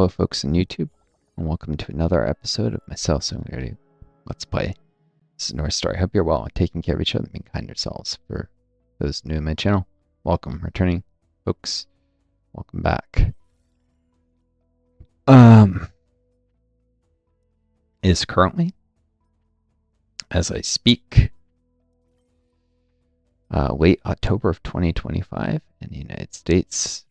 Hello folks on YouTube, and welcome to another episode of myself, Singularity. Let's Play. This is Northstar. I hope you're well and taking care of each other and being kind to yourselves. For those new to my channel, welcome. Returning folks, welcome back. Is currently, as I speak, late October of 2025 in the United States.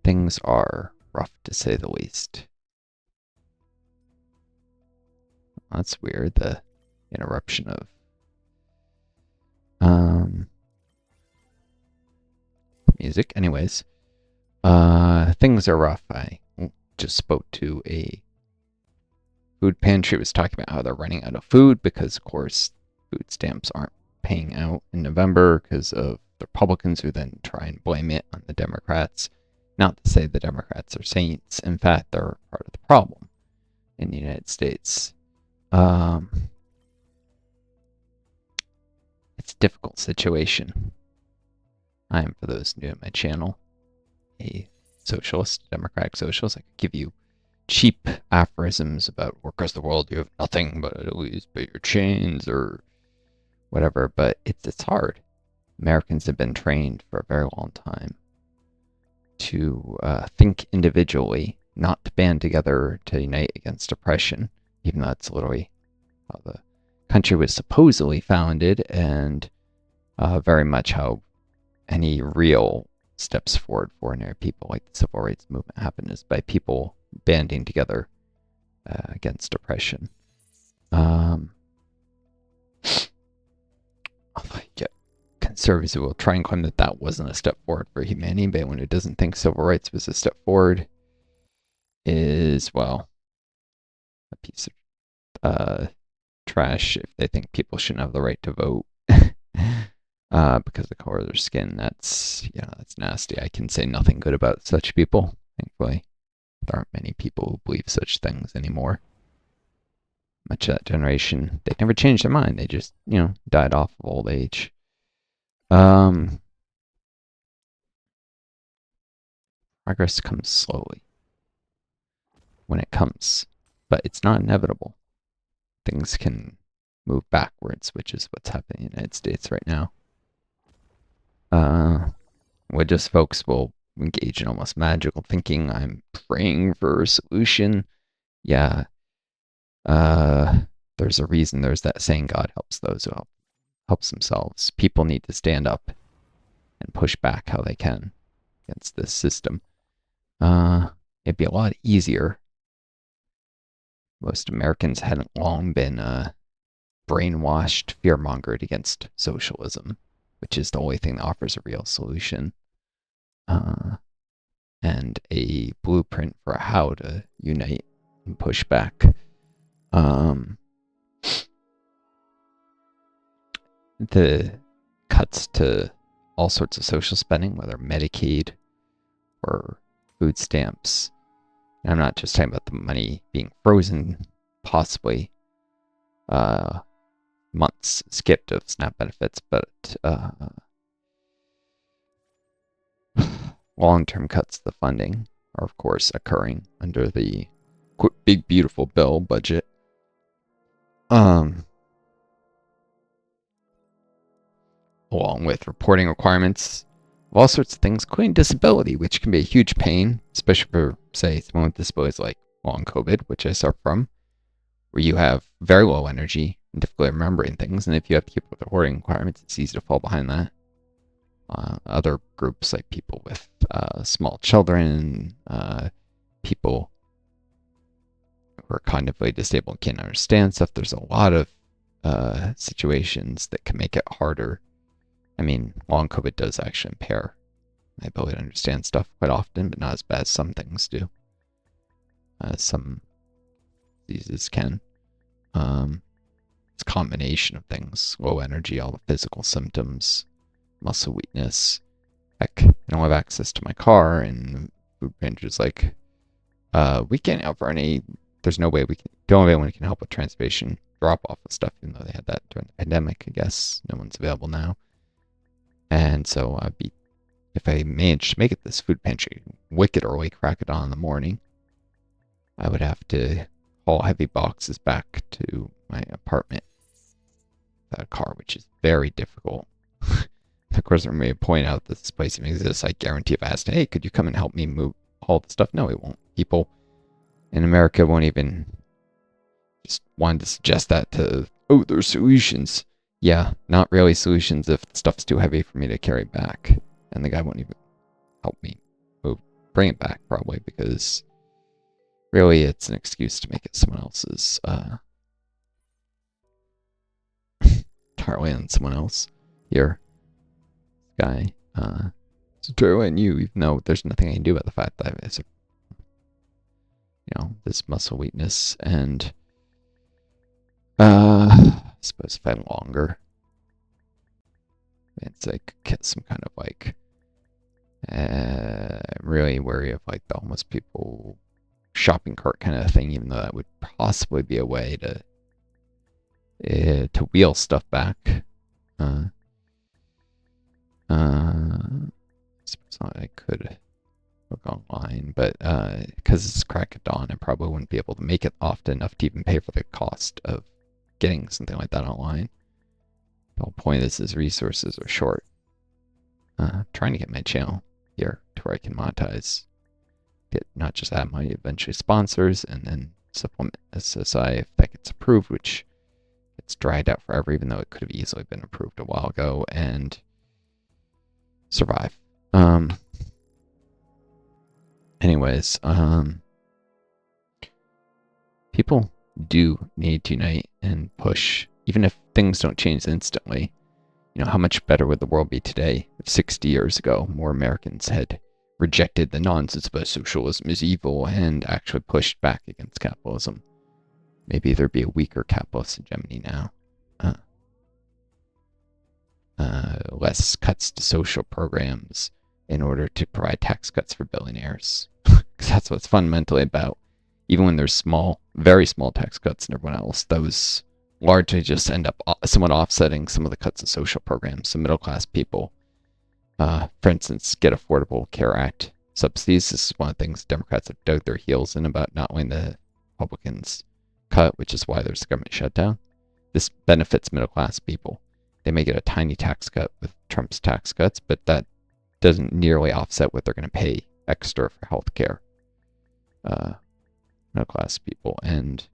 Things are rough, to say the least. That's weird, the interruption of music. Anyways, things are rough. I just spoke to a food pantry. Was talking about how they're running out of food because, of course, food stamps aren't paying out in November because of the Republicans, who then try and blame it on the Democrats. Not to say the Democrats are saints. In fact, they're part of the problem in the United States. It's a difficult situation. I am, for those new to my channel, a socialist, democratic socialist. I could give you cheap aphorisms about workers of the world. You have nothing but at least pay your chains or whatever, but it's hard. Americans have been trained for a very long time to think individually, not to band together to unite against oppression, even though that's literally how the country was supposedly founded, and very much how any real steps forward for ordinary people, like the civil rights movement, happened is by people banding together against oppression. Conservatives will try and claim that that wasn't a step forward for humanity, but anyone who doesn't think civil rights was a step forward is, well, a piece of trash if they think people shouldn't have the right to vote because of the color of their skin. That's nasty. I can say nothing good about such people, thankfully. There aren't many people who believe such things anymore. Much of that generation, they never changed their mind. They just, died off of old age. Progress comes slowly when it comes, but it's not inevitable. Things can move backwards, which is what's happening in the United States right now. Religious folks will engage in almost magical thinking. I'm praying for a solution. Yeah. There's a reason there's that saying, God helps those who helps themselves. People need to stand up and push back how they can against this system. It'd be a lot easier. Most Americans hadn't long been brainwashed, fear-mongered against socialism, which is the only thing that offers a real solution, and a blueprint for how to unite and push back. The cuts to all sorts of social spending, whether Medicaid or food stamps. And I'm not just talking about the money being frozen, possibly months skipped of SNAP benefits, but long-term cuts to the funding are, of course, occurring under the big, beautiful bill budget. Along with reporting requirements of all sorts of things, including disability, which can be a huge pain, especially for, say, someone with disabilities like long COVID, which I suffer from, where you have very low energy and difficulty remembering things, and if you have to keep with reporting requirements, it's easy to fall behind that. Other groups, like people with small children, people who are cognitively disabled and can't understand stuff, there's a lot of situations that can make it harder. I mean, long COVID does actually impair my ability to understand stuff quite often, but not as bad as some things do. Some diseases can. It's a combination of things. Low energy, all the physical symptoms, muscle weakness. Heck, I don't have access to my car, and food pantry's like, we can't offer any, there's no way we can, the only way we can help with transportation drop off of stuff, even though they had that during the pandemic, I guess. No one's available now. And so I'd be if I managed to make it this food pantry wicked early, crack it on in the morning, I would have to haul heavy boxes back to my apartment without a car, which is very difficult. Of course, I may point out that this place even exists. I guarantee if I asked, hey, could you come and help me move all the stuff? No, it won't. People in America won't even just want to suggest that to, oh, there's solutions. Yeah, not really solutions if the stuff's too heavy for me to carry back. And the guy won't even help me move, bring it back, probably, because really it's an excuse to make it someone else's, entirely on someone else. Here, guy, it's entirely on you, even though there's nothing I can do about the fact that I have, this muscle weakness, and, I suppose if I had longer, it's like get some kind of like, really wary of like the homeless people shopping cart kind of thing, even though that would possibly be a way to wheel stuff back. I suppose I could look online, but because it's crack at dawn, I probably wouldn't be able to make it often enough to even pay for the cost of getting something like that online. The whole point of this is resources are short. Trying to get my channel here to where I can monetize, get not just that money, eventually sponsors, and then supplement SSI if that gets approved, which it's dried out forever, even though it could have easily been approved a while ago, and survive. Anyways, people do need to unite and push, even if things don't change instantly. How much better would the world be today if 60 years ago more Americans had rejected the nonsense about socialism is evil and actually pushed back against capitalism? Maybe there'd be a weaker capitalist hegemony now. Less cuts to social programs in order to provide tax cuts for billionaires. Because that's what it's fundamentally about. Even when there's small, very small tax cuts and everyone else, those largely just end up somewhat offsetting some of the cuts of social programs. So middle class people, for instance, get Affordable Care Act subsidies. This is one of the things Democrats have dug their heels in about not letting the Republicans cut, which is why there's a government shutdown. This benefits middle class people. They may get a tiny tax cut with Trump's tax cuts, but that doesn't nearly offset what they're going to pay extra for health care. Middle class people, and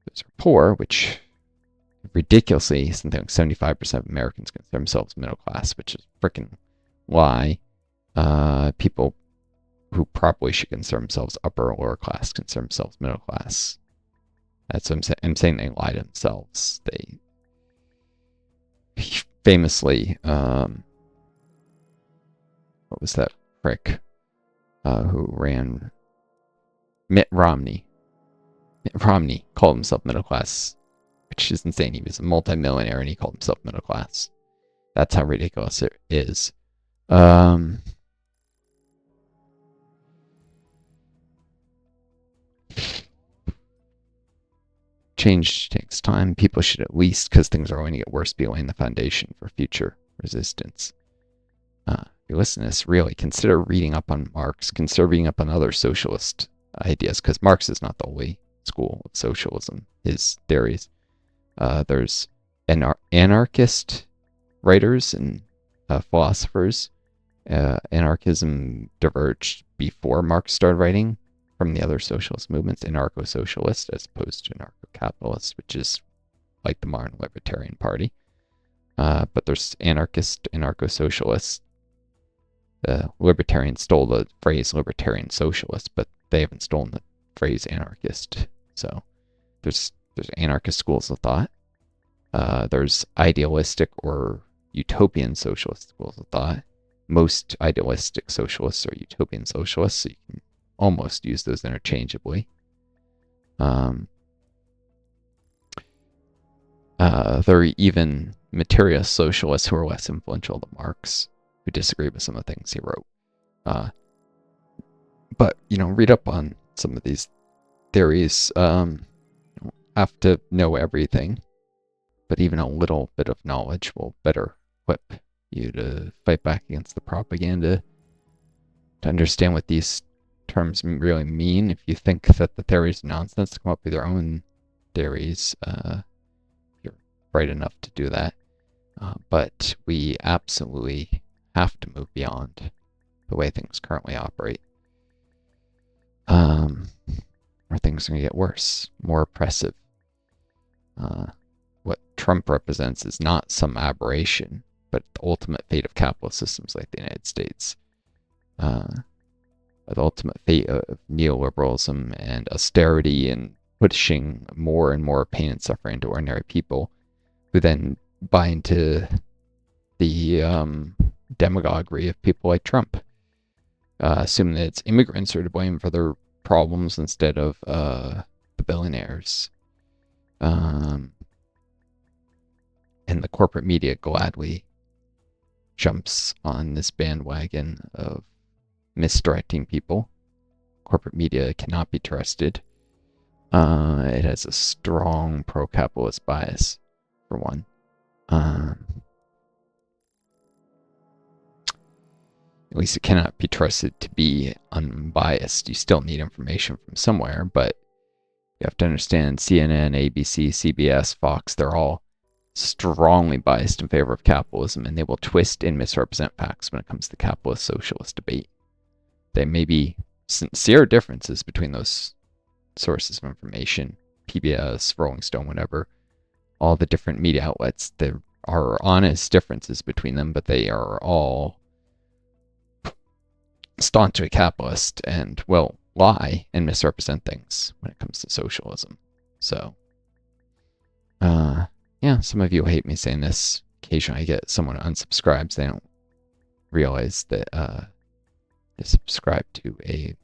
those are poor, which ridiculously, something like 75% of Americans consider themselves middle class, which is a freaking lie. People who probably should consider themselves upper or lower class consider themselves middle class. That's what I'm saying. They lie to themselves. They famously, what was that prick who ran? Mitt Romney. Mitt Romney called himself middle class, which is insane. He was a multimillionaire and he called himself middle class. That's how ridiculous it is. Change takes time. People should at least, because things are going to get worse, be laying the foundation for future resistance. If you listen to this, really consider reading up on Marx. Consider reading up on other socialist ideas, because Marx is not the only school of socialism. His theories. There's anarchist writers and philosophers. Anarchism diverged before Marx started writing from the other socialist movements, anarcho-socialist as opposed to anarcho-capitalist, which is like the modern libertarian party. But there's anarchist, anarcho-socialists. The libertarians stole the phrase libertarian socialist, but they haven't stolen the phrase anarchist. So there's anarchist schools of thought. There's idealistic or utopian socialist schools of thought. Most idealistic socialists are utopian socialists, so you can almost use those interchangeably. There are even materialist socialists who are less influential than Marx, who disagree with some of the things he wrote. But, read up on some of these theories. You don't have to know everything, but even a little bit of knowledge will better equip you to fight back against the propaganda, to understand what these terms really mean. If you think that the theories are nonsense, come up with your own theories. You're right enough to do that. But we absolutely have to move beyond the way things currently operate. Or things are going to get worse, more oppressive. What Trump represents is not some aberration, but the ultimate fate of capitalist systems like the United States. The ultimate fate of neoliberalism and austerity and pushing more and more pain and suffering into ordinary people who then buy into the demagoguery of people like Trump, assuming that it's immigrants who are to blame for their problems instead of the billionaires. And the corporate media gladly jumps on this bandwagon of misdirecting people. Corporate media cannot be trusted. It has a strong pro-capitalist bias, for one. At least it cannot be trusted to be unbiased. You still need information from somewhere, but you have to understand CNN, ABC, CBS, Fox, they're all strongly biased in favor of capitalism, and they will twist and misrepresent facts when it comes to capitalist socialist debate. There may be sincere differences between those sources of information, PBS, Rolling Stone, whatever, all the different media outlets. There are honest differences between them, but they are all staunchly capitalist and will lie and misrepresent things when it comes to socialism. So, yeah, some of you hate me saying this. Occasionally I get someone who unsubscribes. They don't realize that they subscribe to a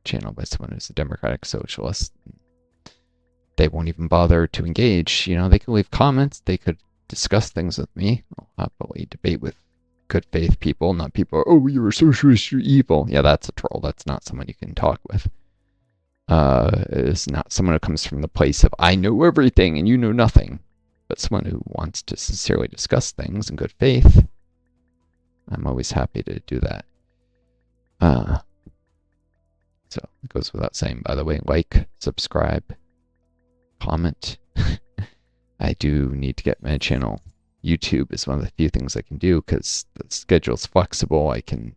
channel by someone who's a democratic socialist. They won't even bother to engage. You know, they could leave comments. They could discuss things with me. I'll happily debate with good faith people, not people, oh, you're a socialist, you're evil. Yeah, that's a troll. That's not someone you can talk with. It's not someone who comes from the place of, I know everything and you know nothing. But someone who wants to sincerely discuss things in good faith. I'm always happy to do that. So it goes without saying, by the way, like, subscribe, comment. I do need to get my channel. YouTube is one of the few things I can do because the schedule's flexible. I can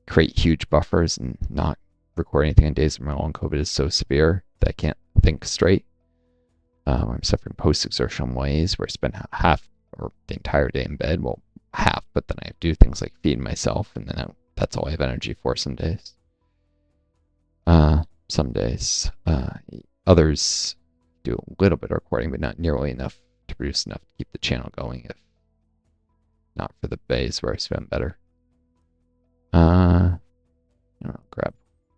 create huge buffers and not record anything on days when my long COVID is so severe that I can't think straight. I'm suffering post-exertional malaise where I spend half or the entire day in bed. Well, half, but then I do things like feed myself, and then that's all I have energy for some days. Some days. Others do a little bit of recording, but not nearly enough to produce enough to keep the channel going, if not for the days where I spend better. I'll grab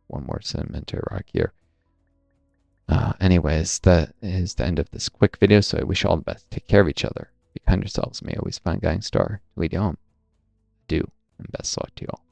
one more sedimentary rock here. Anyways, that is the end of this quick video, so I wish you all the best. Take care of each other. Be kind yourselves. May always find guiding star to lead you home. Do, and best luck to you all.